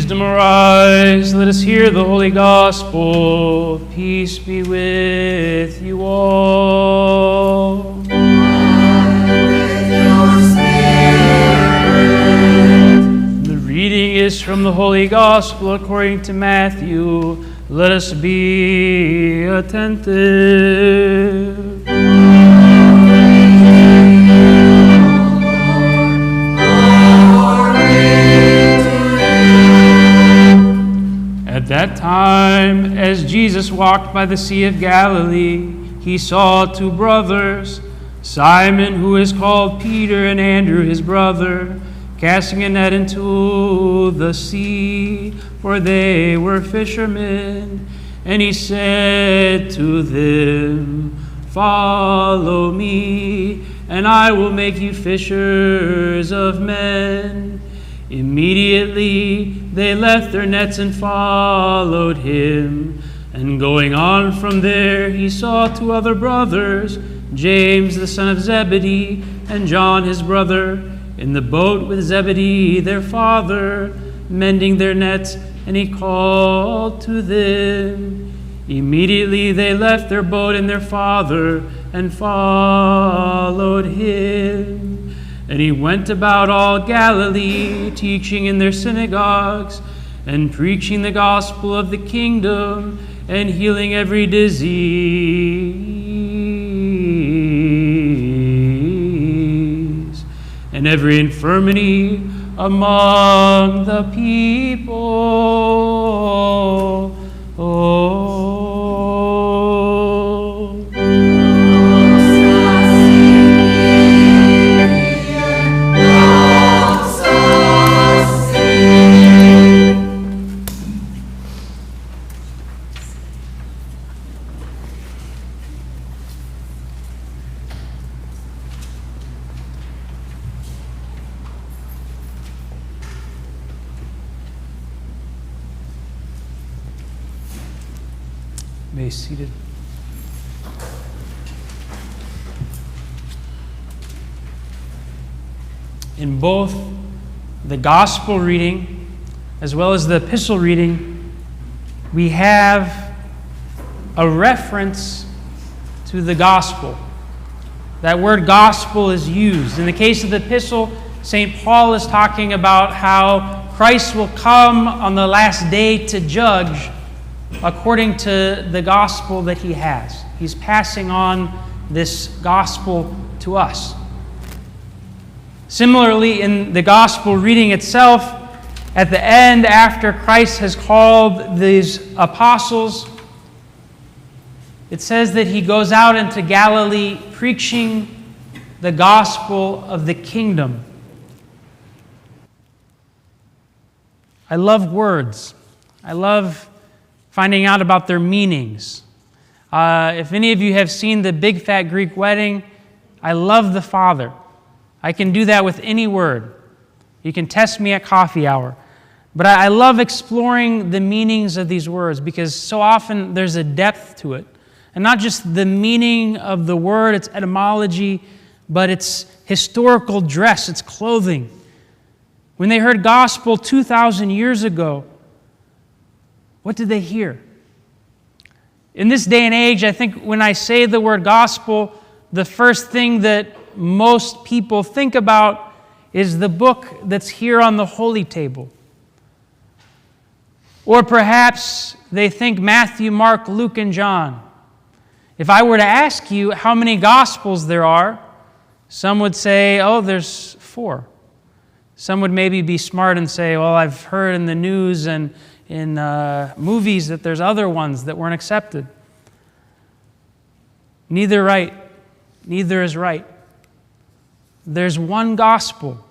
wisdom arise. Let us hear the Holy Gospel. Peace be with you all. The reading is from the Holy Gospel according to Matthew. Let us be attentive. At that time, as Jesus walked by the Sea of Galilee, he saw two brothers, Simon, who is called Peter, and Andrew, his brother, casting a net into the sea, for they were fishermen. And he said to them, "Follow me, and I will make you fishers of men." Immediately they left their nets and followed him. And going on from there, he saw two other brothers, James the son of Zebedee, and John his brother, in the boat with Zebedee their father, mending their nets, and he called to them. Immediately they left their boat and their father, and followed him. And he went about all Galilee, teaching in their synagogues, and preaching the gospel of the kingdom, and healing every disease and every infirmity among the people. Be seated. In both the gospel reading as well as the epistle reading, we have a reference to the gospel. That word gospel is used. In the case of the epistle, St. Paul is talking about how Christ will come on the last day to judge according to the gospel that he has. He's passing on this gospel to us. Similarly, in the gospel reading itself, at the end, after Christ has called these apostles, it says that he goes out into Galilee preaching the gospel of the kingdom. I love words. I love finding out about their meanings. If any of you have seen the Big Fat Greek Wedding, I love the Father. I can do that with any word. You can test me at coffee hour. But I love exploring the meanings of these words because so often there's a depth to it. And not just the meaning of the word, its etymology, but its historical dress, its clothing. When they heard gospel 2,000 years ago, what did they hear? In this day and age, I think when I say the word gospel, the first thing that most people think about is the book that's here on the holy table. Or perhaps they think Matthew, Mark, Luke, and John. If I were to ask you how many gospels there are, some would say, oh, there's 4. Some would maybe be smart and say, well, I've heard in the news and in movies that there's other ones that weren't accepted. Neither is right. There's one gospel.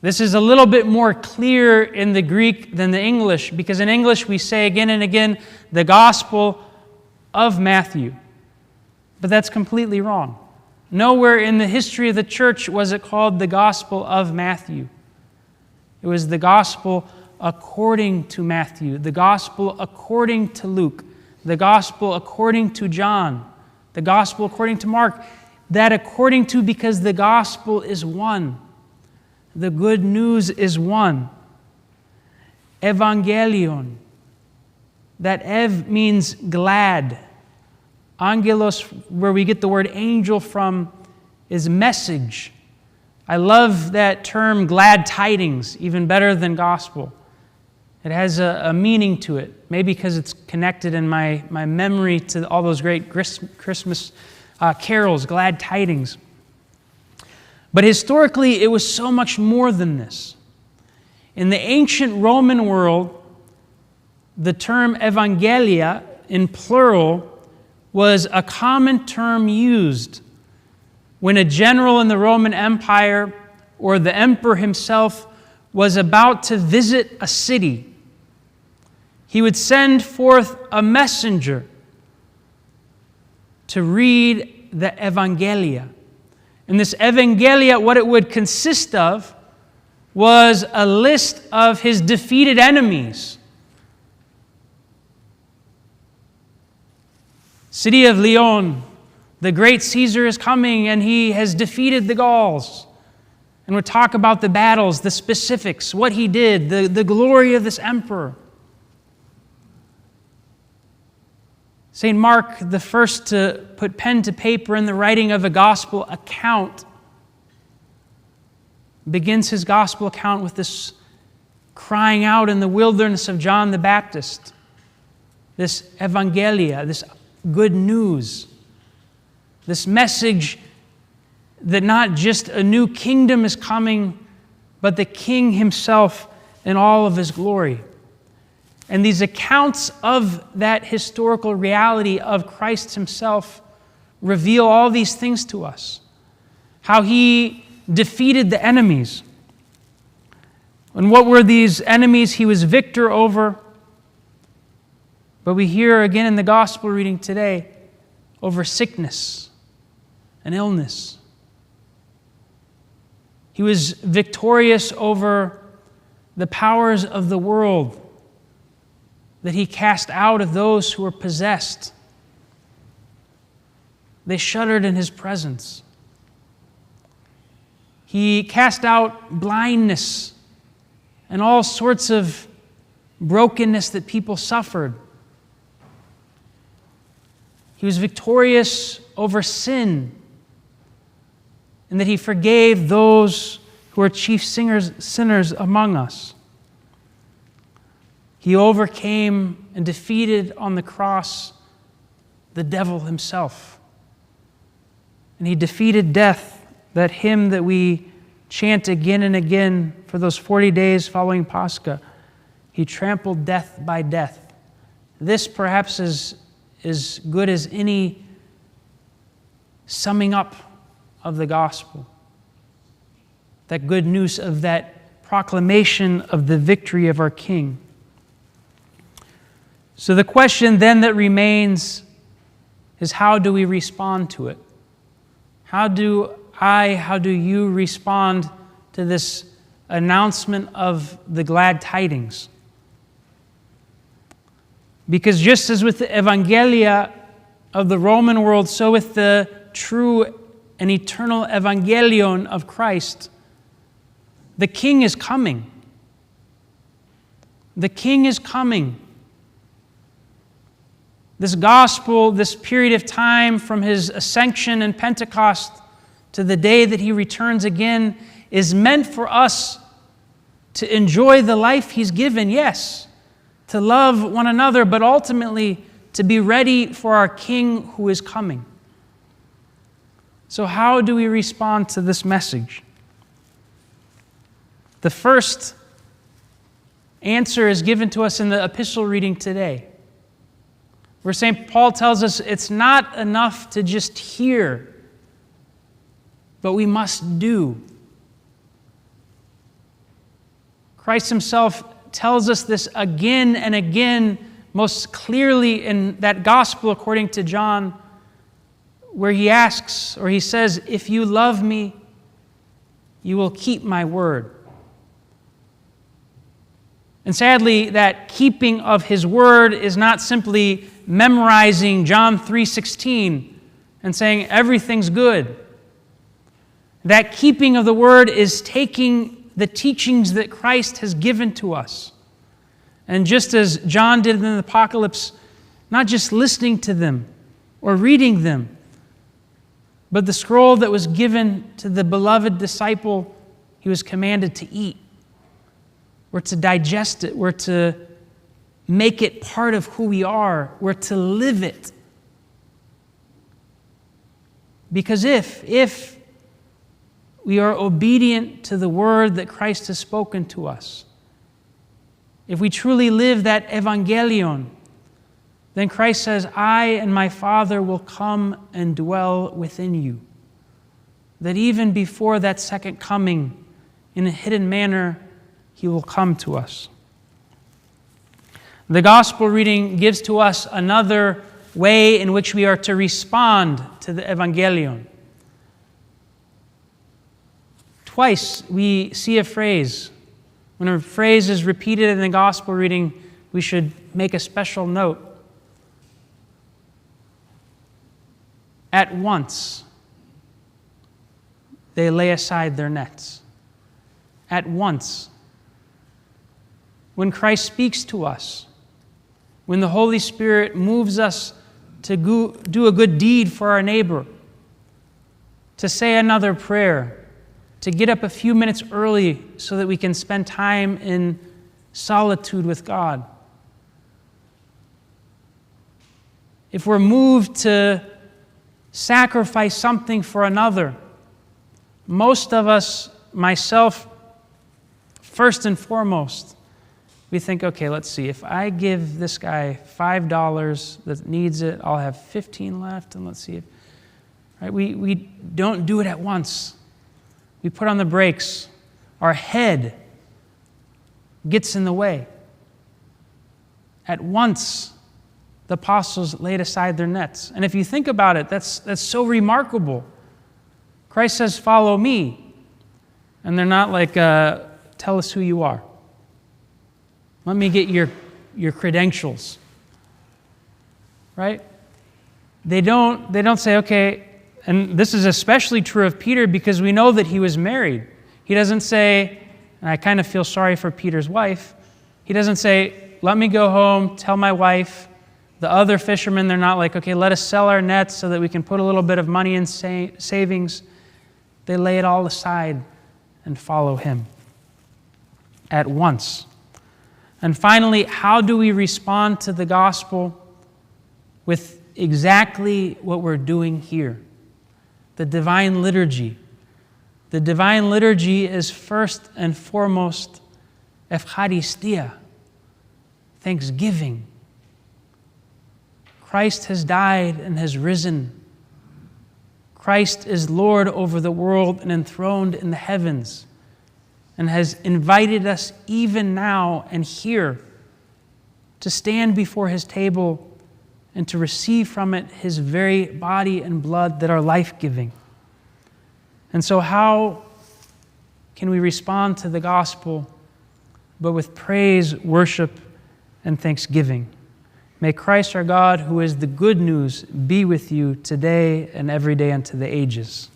This is a little bit more clear in the Greek than the English, because in English we say again and again the gospel of Matthew. But that's completely wrong. Nowhere in the history of the church was it called the gospel of Matthew. It was the gospel according to Matthew, the gospel according to Luke, the gospel according to John, the gospel according to Mark. That according to because the gospel is one. The good news is one. evangelion. That ev means glad. Angelos, where we get the word angel from, is message. I love that term, glad tidings, even better than gospel. It has a meaning to it, maybe because it's connected in my memory to all those great Christmas carols, glad tidings. But historically, it was so much more than this. In the ancient Roman world, the term evangelia, in plural, was a common term used when a general in the Roman Empire or the emperor himself was about to visit a city. He would send forth a messenger to read the Evangelia. And this Evangelia, what it would consist of, was a list of his defeated enemies. City of Lyon, the great Caesar is coming and he has defeated the Gauls. And we'll talk about the battles, the specifics, what he did, the glory of this emperor. St. Mark, the first to put pen to paper in the writing of a gospel account, begins his gospel account with this crying out in the wilderness of John the Baptist, this evangelia, this good news, this message that not just a new kingdom is coming, but the King himself in all of his glory. And these accounts of that historical reality of Christ himself reveal all these things to us. How he defeated the enemies. And what were these enemies? He was victor over. But we hear again in the gospel reading today over sickness and illness. He was victorious over the powers of the world that he cast out of those who were possessed. They shuddered in his presence. He cast out blindness and all sorts of brokenness that people suffered. He was victorious over sin, and that he forgave those who are chief sinners among us. He overcame and defeated on the cross the devil himself. And he defeated death, that hymn that we chant again and again for those 40 days following Pascha. He trampled death by death. This perhaps is as good as any summing up of the gospel. That good news of that proclamation of the victory of our King. So the question then that remains is, how do we respond to it? How do you respond to this announcement of the glad tidings? Because just as with the Evangelia of the Roman world, so with the true and eternal Evangelion of Christ, the King is coming. The King is coming. This gospel, this period of time from his ascension and Pentecost to the day that he returns again, is meant for us to enjoy the life he's given, yes, to love one another, but ultimately to be ready for our King who is coming. So how do we respond to this message? The first answer is given to us in the epistle reading today, where St. Paul tells us it's not enough to just hear, but we must do. Christ himself tells us this again and again, most clearly in that gospel according to John, where he asks, or he says, "If you love me, you will keep my word." And sadly, that keeping of his word is not simply memorizing John 3:16 and saying everything's good. That keeping of the word is taking the teachings that Christ has given to us And just as John did in the Apocalypse, not just listening to them or reading them, but the scroll that was given to the beloved disciple, he was commanded to eat. We're to digest it. We're to make it part of who we are. We're to live it. Because if we are obedient to the word that Christ has spoken to us, if we truly live that evangelion, then Christ says, I and my Father will come and dwell within you. That even before that second coming, in a hidden manner, he will come to us. The gospel reading gives to us another way in which we are to respond to the evangelion. Twice we see a phrase. When a phrase is repeated in the gospel reading, we should make a special note. At once, they lay aside their nets. At once. When Christ speaks to us, when the Holy Spirit moves us to do a good deed for our neighbor, to say another prayer, to get up a few minutes early so that we can spend time in solitude with God. If we're moved to sacrifice something for another, most of us, myself, first and foremost, we think, okay, let's see, if I give this guy $5 that needs it, I'll have 15 left, and let's see if, right? We don't do it at once. We put on the brakes. Our head gets in the way. At once, the apostles laid aside their nets. And if you think about it, that's so remarkable. Christ says, follow me. And they're not like, tell us who you are. Let me get your credentials. Right? They don't say, okay, and this is especially true of Peter because we know that he was married. He doesn't say, and I kind of feel sorry for Peter's wife, he doesn't say, let me go home, tell my wife. The other fishermen, they're not like, okay, let us sell our nets so that we can put a little bit of money in savings. They lay it all aside and follow him at once. And finally, how do we respond to the gospel? With exactly what we're doing here. The Divine Liturgy. The Divine Liturgy is first and foremost Eucharistia, thanksgiving. Christ has died and has risen. Christ is Lord over the world and enthroned in the heavens, and has invited us even now and here to stand before his table and to receive from it his very body and blood that are life-giving. And so how can we respond to the gospel but with praise, worship, and thanksgiving? May Christ our God, who is the good news, be with you today and every day unto the ages.